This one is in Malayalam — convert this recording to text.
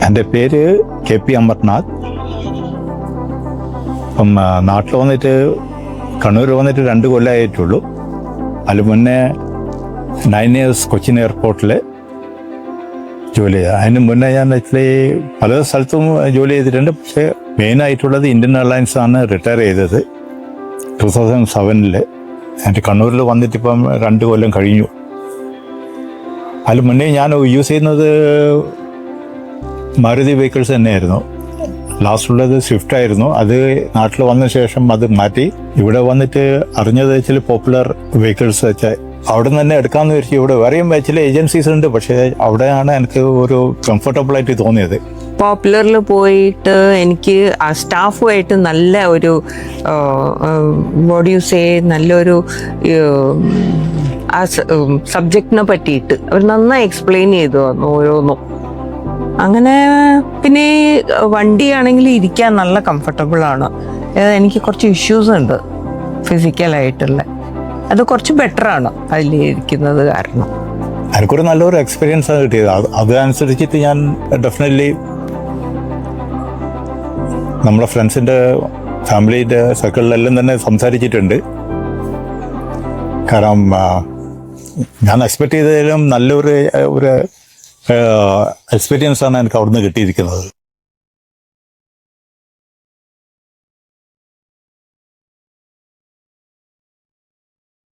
എൻ്റെ പേര് KP അമർനാഥ്. അപ്പം നാട്ടിൽ വന്നിട്ട് കണ്ണൂർ വന്നിട്ട് 2 കൊല്ലമായിട്ടുള്ളൂ. അതിന് മുന്നേ 9 years കൊച്ചിൻ എയർപോർട്ടിൽ ജോലി ചെയ്തു. അതിന് മുന്നേ ഞാൻ ആക്ച്വലി പല സ്ഥലത്തും ജോലി ചെയ്തിട്ടുണ്ട്. പക്ഷേ മെയിനായിട്ടുള്ളത് ഇന്ത്യൻ എയർലൈൻസ് ആണ് റിട്ടയർ ചെയ്തത് 2007. എൻ്റെ കണ്ണൂരിൽ വന്നിട്ടിപ്പം 2 കൊല്ലം കഴിഞ്ഞു. അതിന് മുന്നേ ഞാൻ യൂസ് ചെയ്യുന്നത് മാരുതി വെഹിക്കിൾസ് തന്നെയായിരുന്നു. ലാസ്റ്റ് ഉള്ളത് സ്വിഫ്റ്റ് ആയിരുന്നു. അത് നാട്ടിൽ വന്ന ശേഷം അത് മാറ്റി ഇവിടെ വന്നിട്ട് അറിഞ്ഞത് വെച്ചാൽ പോപ്പുലർ വെഹിക്കിൾസ് വെച്ചാൽ അവിടെ നിന്ന് തന്നെ എടുക്കാമെന്ന് വിചാരിച്ചു. ഇവിടെ വേറെയും ചില ഏജൻസീസ് ഉണ്ട്, പക്ഷേ അവിടെയാണ് എനിക്ക് ഒരു കംഫർട്ടബിൾ ആയിട്ട് തോന്നിയത്. പോപ്പുലറിൽ പോയിട്ട് എനിക്ക് ആ സ്റ്റാഫുമായിട്ട് നല്ല ഒരു ബോഡി യൂസ് നല്ലൊരു ആ സബ്ജക്റ്റിനെ പറ്റിയിട്ട് അവർ നന്നായി എക്സ്പ്ലെയിൻ ചെയ്തു തന്നു ഓരോന്നും. അങ്ങനെ പിന്നെ വണ്ടിയാണെങ്കിൽ ഇരിക്കാൻ നല്ല കംഫർട്ടബിൾ ആണ്. എനിക്ക് കുറച്ച് ഇഷ്യൂസ് ഉണ്ട് ഫിസിക്കലായിട്ടുള്ള, അത് കുറച്ച് ബെറ്ററാണ് അതിൽ ഇരിക്കുന്നത് കാരണം. എനിക്കൊരു നല്ലൊരു എക്സ്പീരിയൻസ് ആണ് കിട്ടിയത്. അതനുസരിച്ചിട്ട് ഞാൻ ഡെഫിനറ്റ്ലി നമ്മുടെ ഫ്രണ്ട്സിൻ്റെ ഫാമിലിയുടെ സർക്കിളിലെല്ലാം തന്നെ സംസാരിച്ചിട്ടുണ്ട്. കാരണം ഞാൻ എക്സ്പെക്ട് ചെയ്തതിലും നല്ലൊരു എക്സ്പീരിയൻസാണ് എനിക്ക് അവിടുന്ന് കിട്ടിയിരിക്കുന്നത്.